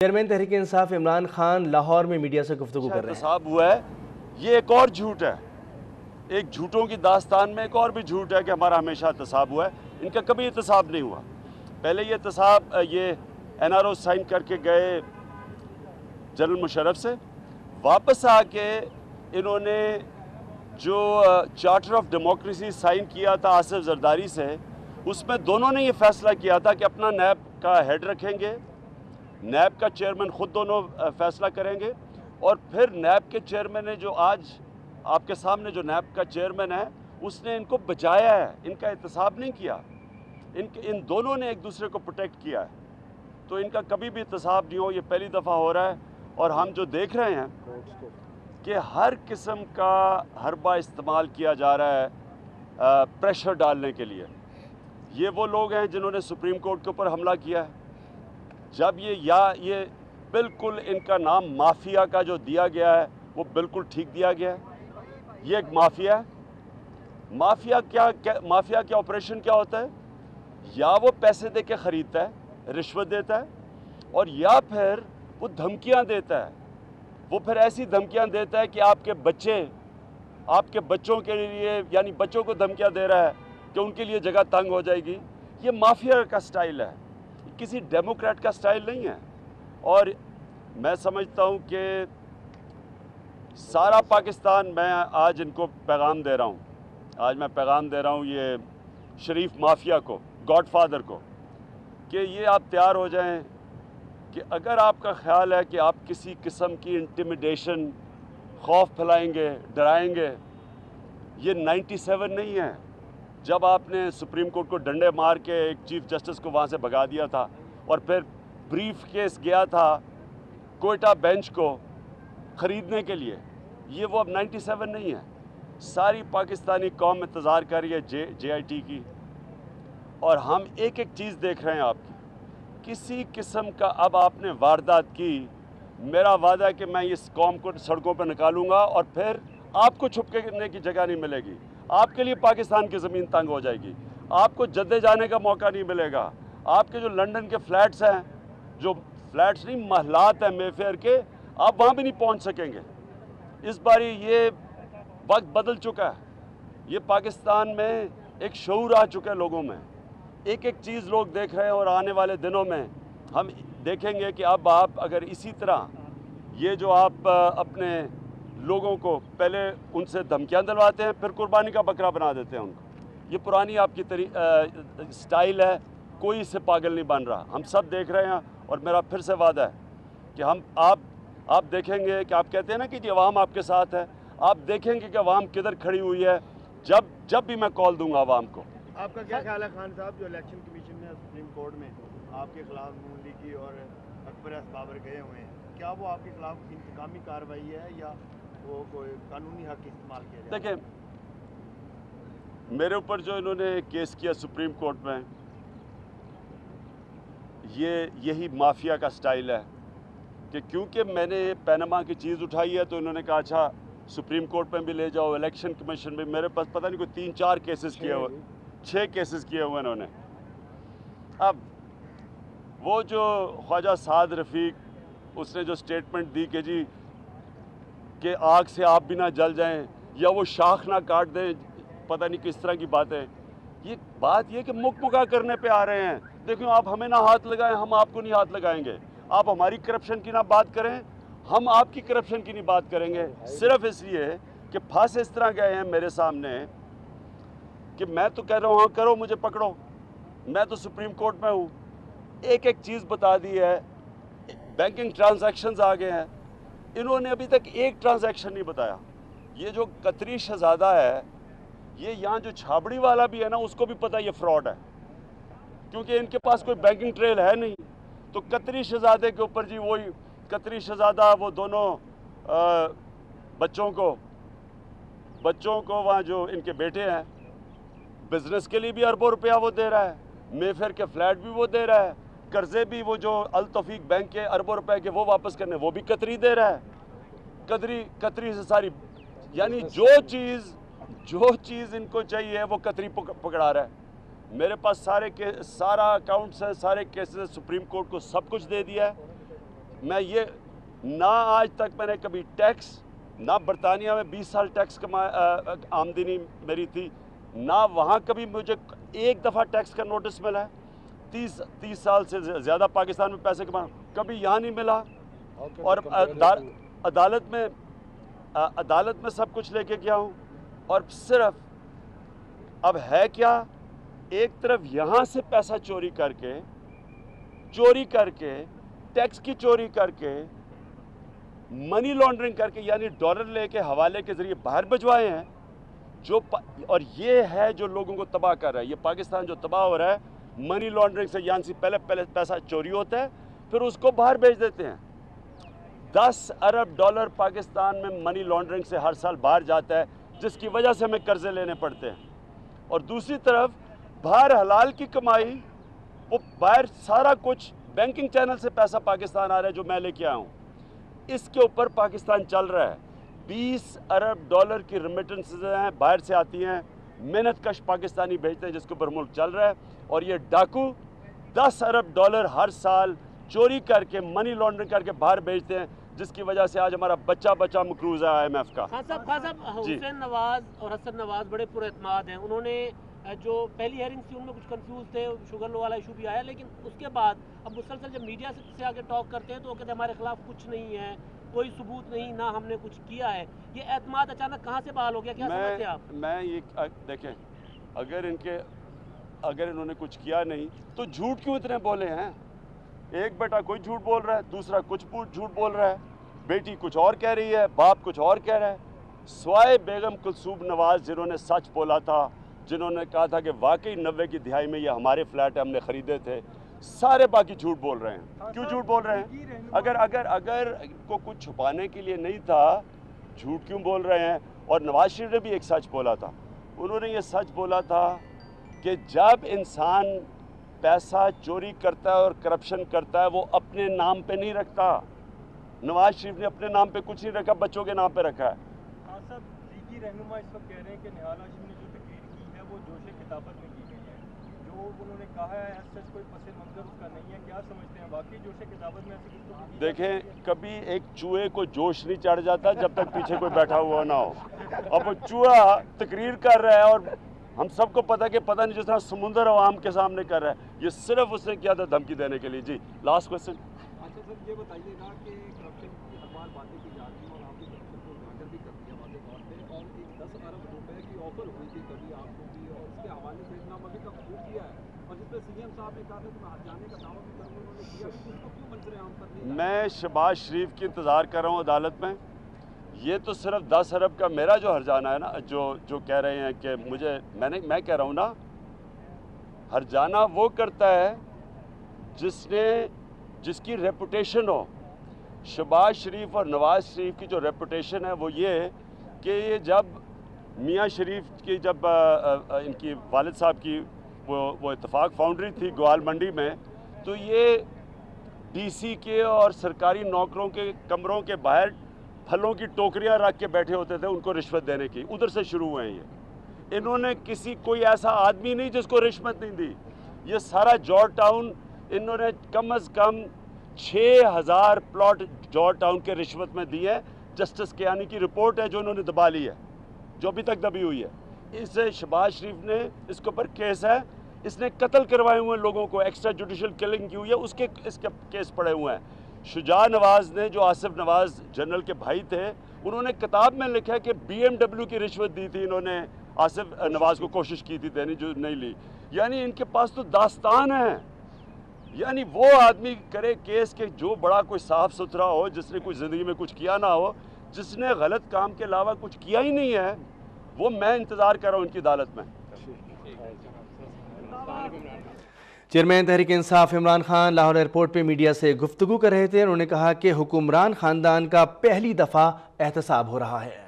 Chairman Tehreek Insaf Imran Khan Lahore میں media سے گفتگو کر رہے ہیں۔ احتساب ہوا ہے، یہ ایک اور جھوٹ ہے، ایک جھوٹوں کی داستان میں ایک اور بھی جھوٹ ہے کہ ہمارا ہمیشہ احتساب ہوا ہے۔ ان کا کبھی احتساب نہیں ہوا۔ پہلے یہ احتساب یہ NRO سائن کر کے گئے جنرل مشرف سے، واپس آ کے انہوں نے جو چارٹر آف ڈیموکریسی سائن کیا تھا آصف زرداری سے، اس میں دونوں نے یہ فیصلہ کیا تھا کہ اپنا نیب کا ہیڈ رکھیں گے، نیب کا چیئرمین خود دونوں فیصلہ کریں گے، اور پھر نیب کے چیئرمین نے جو آج آپ کے سامنے جو نیب کا چیئرمین ہے اس نے ان کو بچایا ہے، ان کا احتساب نہیں کیا، ان دونوں نے ایک دوسرے کو پروٹیکٹ کیا ہے۔ تو ان کا کبھی بھی احتساب نہیں ہو، یہ پہلی دفعہ ہو رہا ہے، اور ہم جو دیکھ رہے ہیں کہ ہر قسم کا حربہ استعمال کیا جا رہا ہے پریشر ڈالنے کے لیے۔ یہ وہ لوگ ہیں جنہوں نے سپریم کورٹ کے اوپر حملہ کیا ہے۔ جب یہ بالکل ان کا نام مافیا کا جو دیا گیا ہے وہ بالکل ٹھیک دیا گیا ہے۔ یہ ایک مافیا ہے۔ مافیا کیا آپریشن کیا ہوتا ہے؟ یا وہ پیسے دے کے خریدتا ہے، رشوت دیتا ہے، اور یا پھر وہ دھمکیاں دیتا ہے۔ وہ پھر ایسی دھمکیاں دیتا ہے کہ آپ کے بچوں کے لیے، یعنی بچوں کو دھمکیاں دے رہا ہے کہ ان کے لیے جگہ تنگ ہو جائے گی۔ یہ مافیا کا سٹائل ہے، کسی ڈیموکریٹ کا سٹائل نہیں ہے۔ اور میں سمجھتا ہوں کہ سارا پاکستان، میں آج ان کو پیغام دے رہا ہوں، یہ شریف مافیا کو، گاڈ فادر کو، کہ یہ آپ تیار ہو جائیں کہ اگر آپ کا خیال ہے کہ آپ کسی قسم کی انٹیمیڈیشن، خوف پھیلائیں گے، ڈرائیں گے، یہ 97 نہیں ہے جب آپ نے سپریم کورٹ کو ڈنڈے مار کے ایک چیف جسٹس کو وہاں سے بھگا دیا تھا، اور پھر بریف کیس گیا تھا کوئٹہ بینچ کو خریدنے کے لیے۔ یہ وہ اب 97 نہیں ہے۔ ساری پاکستانی قوم انتظار کر رہی ہے JIT کی، اور ہم ایک ایک چیز دیکھ رہے ہیں آپ کی۔ کسی قسم کا اب آپ نے واردات کی، میرا وعدہ ہے کہ میں اس قوم کو سڑکوں پہ نکالوں گا، اور پھر آپ کو چھپنے کی جگہ نہیں ملے گی۔ آپ کے لیے پاکستان کی زمین تنگ ہو جائے گی، آپ کو جدے جانے کا موقع نہیں ملے گا۔ آپ کے جو لنڈن کے فلیٹس ہیں، جو فلیٹس نہیں محلات ہیں مے فیئر کے، آپ وہاں بھی نہیں پہنچ سکیں گے۔ اس باری یہ وقت بدل چکا ہے، یہ پاکستان میں ایک شعور آ چکا ہے لوگوں میں، ایک ایک چیز لوگ دیکھ رہے ہیں، اور آنے والے دنوں میں ہم دیکھیں گے کہ اب آپ اگر اسی طرح یہ جو آپ اپنے لوگوں کو پہلے ان سے دھمکیاں دلواتے ہیں، پھر قربانی کا بکرا بنا دیتے ہیں ان کو، یہ پرانی آپ کی سٹائل ہے، کوئی اس سے پاگل نہیں بن رہا۔ ہم سب دیکھ رہے ہیں، اور میرا پھر سے وعدہ ہے کہ آپ دیکھیں گے کہ آپ کہتے ہیں نا کہ جی عوام آپ کے ساتھ ہے، آپ دیکھیں گے کہ عوام کدھر کھڑی ہوئی ہے جب بھی میں کال دوں گا عوام کو۔ آپ کا کیا خیال ہے خان صاحب، جو الیکشن کمیشن نے سپریم کورٹ میں آپ کے خلاف نون لیگی اور اکبر بابر گئے ہوئے ہیں، کیا وہ آپ کے خلاف انتقامی کارروائی ہے یا وہ کوئی قانونی حق استعمال کیا جائے؟ دیکھیں، میرے اوپر جو انہوں نے کیس کیا سپریم کورٹ میں، یہی مافیا کا سٹائل ہے کہ کیونکہ میں نے پینما کی چیز اٹھائی ہے تو انہوں نے کہا اچھا سپریم کورٹ میں بھی لے جاؤ، الیکشن کمیشن میں۔ میرے پاس پتہ نہیں کوئی 3-4 کیسز کیے ہوئے، 6 کیسز کیے ہوئے انہوں نے۔ اب وہ جو خواجہ سعد رفیق، اس نے جو سٹیٹمنٹ دی کہ جی کہ آگ سے آپ بھی نہ جل جائیں، یا وہ شاخ نہ کاٹ دیں، پتہ نہیں کس طرح کی باتیں، یہ بات یہ کہ مکہ کرنے پہ آ رہے ہیں۔ دیکھیں، آپ ہمیں نہ ہاتھ لگائیں، ہم آپ کو نہیں ہاتھ لگائیں گے۔ آپ ہماری کرپشن کی نہ بات کریں، ہم آپ کی کرپشن کی نہیں بات کریں گے، صرف اس لیے کہ پھنس اس طرح گئے ہیں میرے سامنے کہ میں تو کہہ رہا ہوں ہاں کرو، مجھے پکڑو، میں تو سپریم کورٹ میں ہوں۔ ایک ایک چیز بتا دی ہے، بینکنگ ٹرانزیکشنز آ گئے ہیں، انہوں نے ابھی تک ایک ٹرانزیکشن نہیں بتایا۔ یہ جو قطری شہزادہ ہے، یہ یہاں جو چھابڑی والا بھی ہے نا، اس کو بھی پتہ یہ فراڈ ہے، کیونکہ ان کے پاس کوئی بینکنگ ٹریل ہے نہیں۔ تو قطری شہزادے کے اوپر جی وہی قطری شہزادہ، وہ دونوں بچوں کو وہاں جو ان کے بیٹے ہیں، بزنس کے لیے بھی اربوں روپیہ وہ دے رہا ہے، مے فیئر کے فلیٹ بھی وہ دے رہا ہے، قرضے بھی وہ جو التوفیق بینک کے اربوں روپے کے وہ واپس کرنے وہ بھی قطری دے رہا ہے۔ قطری سے ساری، یعنی جو چیز ان کو چاہیے وہ قطری پکڑا رہا ہے۔ میرے پاس سارا اکاؤنٹس ہے، سارے کیسز سپریم کورٹ کو سب کچھ دے دیا ہے۔ मैं ये ना आज तक मैंने कभी टैक्स, ना बरतानिया में 20 साल टैक्स आमदनी मेरी थी, ना वहाँ कभी मुझे एक दफ़ा टैक्स का नोटिस मिला है। 30 साल से ज़्यादा पाकिस्तान में पैसे कमा, कभी यहाँ नहीं मिला। और अदालत में सब कुछ लेके गया हूँ। और सिर्फ अब है क्या, एक तरफ यहाँ से पैसा चोरी करके टैक्स की चोरी करके मनी लॉन्ड्रिंग करके, यानी डॉलर लेके हवाले के ज़रिए बाहर भिजवाए हैं और ये है जो लोगों को तबाह कर रहा है। ये पाकिस्तान जो तबाह हो रहा है मनी लॉन्ड्रिंग से, यानी पहले पैसा चोरी होता है फिर उसको बाहर भेज देते हैं। 10 अरब डॉलर पाकिस्तान में मनी लॉन्ड्रिंग से हर साल बाहर जाता है, जिसकी वजह से हमें कर्जे लेने पड़ते हैं। और दूसरी तरफ बाहर हलाल की कमाई, वो बाहर सारा कुछ बैंकिंग चैनल से पैसा पाकिस्तान आ रहा है जो मैं लेके आया हूँ, इसके ऊपर पाकिस्तान चल रहा है। 20 अरब डॉलर की रेमिटेंसेस हैं बाहर से आती हैं, मेहनत कश पाकिस्तानी भेजते हैं जिसके ऊपर मुल्क चल रहा है। और ये डाकू 10 अरब डॉलर हर साल चोरी करके मनी लॉन्ड्रिंग करके बाहर भेजते हैं, जिसकी वजह से आज हमारा बच्चा मकरूज है IMF का। खान साहब हुसैन नवाज और हसन नवाज बड़े पुरएतमाद हैं। उन्होंने जो पहली हेयरिंग थी उनमें कुछ कंफ्यूज थे, शुगर लो वाला इशू भी आया, लेकिन उसके बाद अब मुसलसल जब मीडिया से आगे टॉक करते हैं तो वो कहते हैं हमारे खिलाफ कुछ नहीं है, कोई सबूत नहीं, ना हमने कुछ किया है। ये एतमाद अचानक कहाँ से बहाल हो गया, क्या समझते हैं आप? मैं ये देखें, अगर इन्होंने कुछ किया नहीं तो झूठ क्यों इतने बोले हैं? एक बेटा कोई झूठ बोल रहा है, दूसरा कुछ झूठ बोल रहा है, बेटी कुछ और कह रही है, बाप कुछ और कह रहा है। स्वाए बेगम कुलसूम नवाज जिन्होंने सच बोला था, जिन्होंने कहा था कि वाकई 90 की दिहाई में ये हमारे फ्लैट हमने ख़रीदे थे, सारे बाकी झूठ बोल रहे हैं। क्यों झूठ बोल रहे हैं? अगर इनको कुछ छुपाने के लिए नहीं था, झूठ क्यों बोल रहे हैं? और नवाज शरीफ ने भी एक सच बोला था। उन्होंने ये सच बोला था कि जब इंसान पैसा चोरी करता है और करप्शन करता है, वो अपने नाम पे नहीं रखता। नवाज शरीफ ने अपने नाम पे कुछ नहीं रखा, बच्चों के नाम पे रखा है। हाँ साहब, लीगी रहनुमा इस वक्त कह रहे हैं कि निहाल हाशिमी ने जो तकरीर की है वो जोश खिताबत में की गई है, जो उन्होंने कहा है सच कोई पस मंजर उसका नहीं है। क्या समझते हैं, वाकई जोश खिताबत में ऐसी गुफ्तगू? देखें, कभी एक चूहे को जोश नहीं चढ़ जाता जब तक पीछे कोई बैठा हुआ ना हो। अब वो चूहा तकरीर कर रहा है और हम सबको पता कि पता नहीं जिस तरह समुंदर आवाम के सामने कर रहा है, ये सिर्फ उसने किया था धमकी देने के लिए। जी, लास्ट क्वेश्चन। अच्छा सर, ये बताइएगा कि करप्शन की हर बार बातें की जा रही हैं और आपने करप्शन को उजागर भी कर दिया वादे तौर पे, और एक 10 अरब रुपए की ऑफर हुई थी कभी आपको भी, और उसके हवाले से नाम अभी तक प्रूव किया है, और जिसमें CM साहब ने कहा था कि मैं हट जाने का दावा भी करूँगा, उन्होंने किया भी, उसको क्यों मंजर आम कर दिया? मैं शहबाज शरीफ की इंतज़ार कर रहा हूँ अदालत में। ये तो सिर्फ 10 अरब का मेरा जो हर्जाना है ना, जो कह रहे हैं कि मुझे, मैं कह रहा हूँ ना, हर्जाना वो करता है जिसकी रेपुटेशन हो। शहबाज शरीफ और नवाज शरीफ की जो रेपुटेशन है वो ये कि ये जब मियाँ शरीफ की जब इनकी वालिद साहब की वो इत्तेफाक फाउंड्री थी ग्वाल मंडी में, तो ये DC के और सरकारी नौकरों के कमरों के बाहर फलों की टोकरियां रख के बैठे होते थे उनको रिश्वत देने की। उधर से शुरू हुए हैं ये। इन्होंने कोई ऐसा आदमी नहीं जिसको रिश्वत नहीं दी। ये सारा जॉर्ज टाउन इन्होंने कम से कम 6000 प्लॉट जॉर्ज टाउन के रिश्वत में दिए। जस्टिस कियानी की रिपोर्ट है जो इन्होंने दबा ली है, जो अभी तक दबी हुई है। इससे शहबाज शरीफ ने, इसके ऊपर केस है, इसने कत्ल करवाए हुए लोगों को, एक्स्ट्रा जुडिशल किलिंग की हुई है, इसके केस पड़े हुए हैं। शुजा नवाज ने, जो आसिफ नवाज जनरल के भाई थे, उन्होंने किताब में लिखा है कि BMW की रिश्वत दी थी इन्होंने, आसिफ नवाज को कोशिश की थी देने, जो नहीं ली। यानी इनके पास तो दास्तान है। यानी वो आदमी करे केस के जो बड़ा कोई साफ सुथरा हो, जिसने कोई ज़िंदगी में कुछ किया ना हो, जिसने गलत काम के अलावा कुछ किया ही नहीं है, वो मैं इंतज़ार कर रहा हूँ इनकी अदालत में। चेयरमैन तहरीक इंसाफ इमरान खान लाहौर एयरपोर्ट पे मीडिया से गुफ्तगू कर रहे थे। उन्होंने कहा कि हुक्मरान खानदान का पहली दफ़ा एहतसाब हो रहा है।